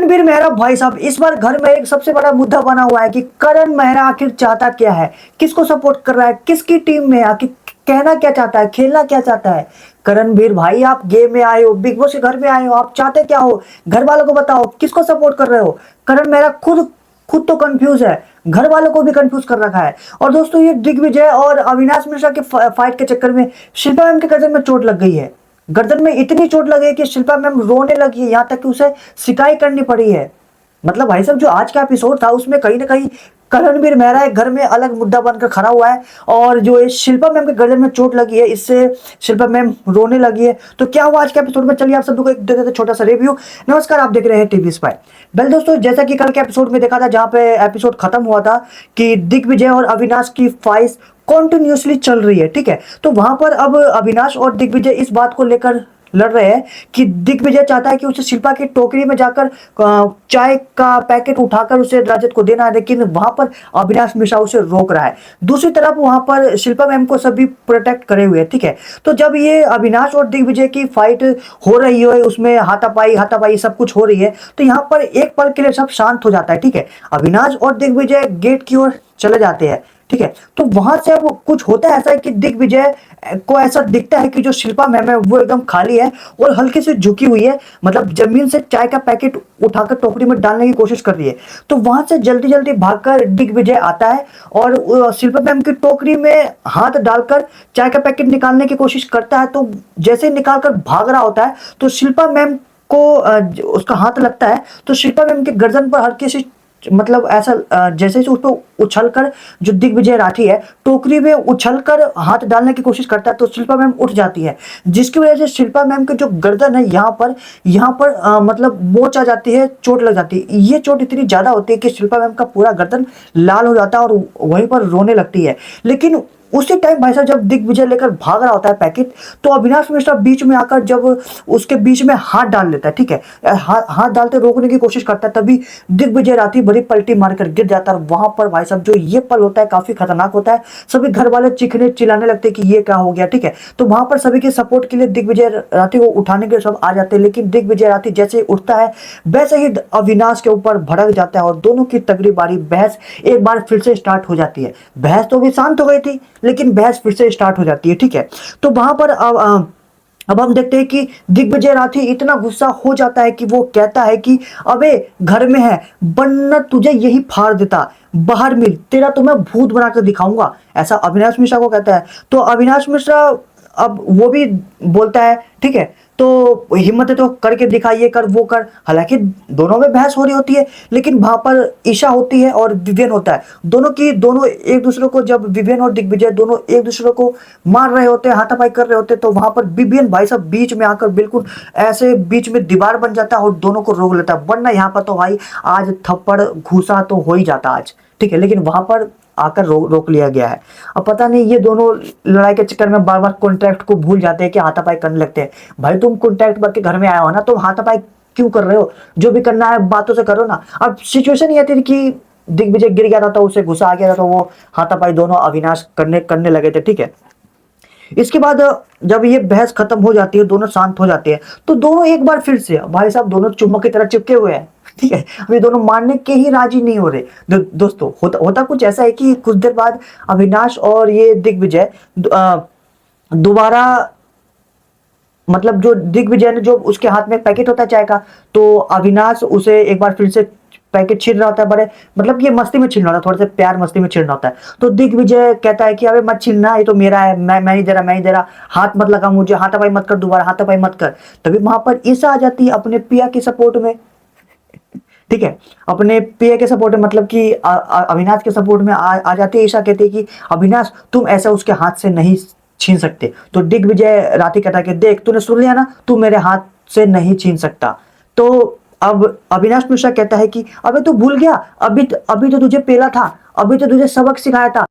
करणवीर मेहरा भाई साहब इस बार घर में एक सबसे बड़ा मुद्दा बना हुआ है कि करण मेहरा आखिर चाहता क्या है, किसको सपोर्ट कर रहा है, किसकी टीम में आखिर कहना क्या चाहता है, खेलना क्या चाहता है। करणवीर भाई आप गेम में आए हो, बिग बॉस के घर में आए हो, आप चाहते क्या हो, घर वालों को बताओ, किसको सपोर्ट कर रहे हो। करण मेहरा खुद खुद तो कंफ्यूज है, घर वालों को भी कंफ्यूज कर रखा है। और दोस्तों ये दिग्विजय और अविनाश मिश्रा के फाइट के चक्कर में शिल्पा मैम के गर्दन में चोट लग गई है। गर्दन में इतनी चोट लगी है कि शिल्पा मैम रोने लगी है, यहाँ तक कि उसे शिकायत करनी पड़ी है। मतलब भाई साहब जो आज का एपिसोड था उसमें कहीं ना कहीं करणवीर मेहरा एक घर में अलग मुद्दा बनकर खड़ा हुआ है, और जो ये शिल्पा मैम के गर्दन में चोट लगी है इससे शिल्पा मैम रोने लगी है। तो क्या हुआ आज के एपिसोड में, चलिए आप सब को एक दे देते छोटा सा रिव्यू। नमस्कार, आप देख रहे हैं टीवी स्पाई। वेल दोस्तों, जैसा कि कल के एपिसोड में देखा था जहां पे एपिसोड खत्म हुआ था कि दिग्विजय और अविनाश की फाइट कॉन्टिन्यूसली चल रही है, ठीक है। तो वहां पर अब अविनाश और दिग्विजय इस बात को लेकर लड़ रहे हैं कि दिग्विजय चाहता है कि उसे शिल्पा की टोकरी में जाकर चाय का पैकेट उठाकर उसे रजत को देना है, लेकिन वहां पर अविनाश मिश्रा उसे रोक रहा है। दूसरी तरफ वहां पर शिल्पा मैम को सभी प्रोटेक्ट करे हुए हैं, ठीक है। तो जब ये अविनाश और दिग्विजय की फाइट हो रही है, उसमें हाथापाई सब कुछ हो रही है, तो यहाँ पर एक पल के लिए सब शांत हो जाता है, ठीक है। अविनाश और दिग्विजय गेट की ओर चले जाते हैं, ठीक है। तो वहां से अब कुछ होता है ऐसा है कि दिग्विजय को ऐसा दिखता है कि जो शिल्पा मैम है वो एकदम खाली है और हल्के से झुकी हुई है, मतलब जमीन से चाय का पैकेट उठाकर टोकरी में डालने की कोशिश कर रही है। तो वहां से जल्दी जल्दी भागकर दिग्विजय आता है और शिल्पा मैम की टोकरी में हाथ डालकर चाय का पैकेट निकालने की कोशिश करता है। तो जैसे ही निकालकर भाग रहा होता है तो शिल्पा मैम को उसका हाथ लगता है, तो शिल्पा मैम के गर्दन पर हल्की सी, मतलब ऐसा जैसे उस पर उछलकर जो दिग्विजय राठी है टोकरी में उछलकर हाथ डालने की कोशिश करता है, तो शिल्पा मैम उठ जाती है, जिसकी वजह से शिल्पा मैम की जो गर्दन है यहाँ पर मतलब मोच आ जाती है, चोट लग जाती है। ये चोट इतनी ज्यादा होती है कि शिल्पा मैम का पूरा गर्दन लाल हो जाता है और वहीं पर रोने लगती है। लेकिन उसी टाइम भाई साहब जब दिग्विजय लेकर भाग रहा होता है पैकेट, तो अविनाश मिश्रा बीच में आकर जब उसके बीच में हाथ डाल लेता है, ठीक है, हाथ डालते रोकने की कोशिश करता है, तभी दिग्विजय राठी बड़ी पलटी मारकर गिर जाता है। वहां पर भाई साहब जो ये पल होता है काफी खतरनाक होता है, सभी घर वाले चीखने चिल्लाने लगते हैं कि ये क्या हो गया, ठीक है। तो वहां पर सभी के सपोर्ट के लिए दिग्विजय राठी को उठाने के सब आ जाते हैं, लेकिन दिग्विजय राठी जैसे उठता है वैसे ही अविनाश के ऊपर भड़क जाता है और दोनों की तगड़ी बारी बहस एक बार फिर से स्टार्ट हो जाती है। बहस तो भी शांत हो गई थी, लेकिन बहस फिर से स्टार्ट हो जाती है, ठीक है। तो वहां पर अब हम देखते हैं कि दिग्विजय राठी इतना गुस्सा हो जाता है कि वो कहता है कि अबे घर में है वरना तुझे यही फाड़ देता, बाहर मिल, तेरा तो मैं भूत बनाकर दिखाऊंगा, ऐसा अविनाश मिश्रा को कहता है। तो अविनाश मिश्रा अब वो भी बोलता है, ठीक है, तो हिम्मत है तो करके दिखाइए, कर वो कर। हालांकि दोनों में बहस हो रही होती है, लेकिन वहां पर ईशा होती है और विवेन होता है, दोनों एक दूसरे को, जब विवेन और दिग्विजय दोनों एक दूसरे को मार रहे होते हैं, हाथापाई कर रहे होते हैं, तो वहां पर विवेन भाई साहब बीच में आकर बिल्कुल ऐसे बीच में दीवार बन जाता है और दोनों को रोक लेता है, वरना यहाँ पर तो भाई आज थप्पड़ घूसा तो हो ही जाता आज, ठीक है। लेकिन वहां पर आकर रोक लिया गया है। अब पता नहीं ये दोनों लड़ाई के चक्कर में बार बार कॉन्ट्रैक्ट को भूल जाते हैं कि हाथापाई करने लगते हैं। भाई तुम कॉन्ट्रैक्ट करके घर में आया हो ना, तुम हाथापाई क्यों कर रहे हो, जो भी करना है बातों से करो ना। अब सिचुएशन ये थी कि दिग्विजय गिर गया था तो उसे गुस्सा आ गया था, तो वो हाथापाई दोनों अविनाश करने लगे थे, ठीक है। इसके बाद जब ये बहस खत्म हो जाती है, दोनों शांत हो जाते हैं, तो दोनों एक बार फिर से भाई साहब दोनों चुम्बक की तरह चिपके हुए हैं, ठीक है। अभी दोनों मानने के ही राजी नहीं हो रहे। दोस्तों होता कुछ ऐसा है कि कुछ देर बाद अविनाश और ये दिग्विजय दोबारा, मतलब जो दिग्विजय ने जो उसके हाथ में पैकेट होता है चाय का, तो अविनाश उसे एक बार फिर से पैकेट छीन रहा होता है, बड़े मतलब ये मस्ती में छीन रहा होता है, थोड़े से प्यार मस्ती में छीन रहा होता है। तो दिग्विजय कहता है कि अबे मत छीनना, ये तो मेरा है, मैं नहीं दे रहा, हाथ मत लगा मुझे, हाथापाई मत कर, दोबारा हाथापाई मत कर। तभी वहां पर ईशा आ जाती है अपने पिया के सपोर्ट में, ठीक है, अपने पिया के सपोर्ट में, मतलब कि अविनाश के सपोर्ट में आ जाती है। ईशा कहती है कि अविनाश तुम ऐसा उसके हाथ से नहीं छीन सकते। तो दिग्विजय राठी कहता है कि देख तूने सुन लिया ना, तू मेरे हाथ से नहीं छीन सकता। तो अब अविनाश मिश्रा कहता है कि अबे तू भूल गया, अभी तो तुझे पेला था, अभी तो तुझे सबक सिखाया था।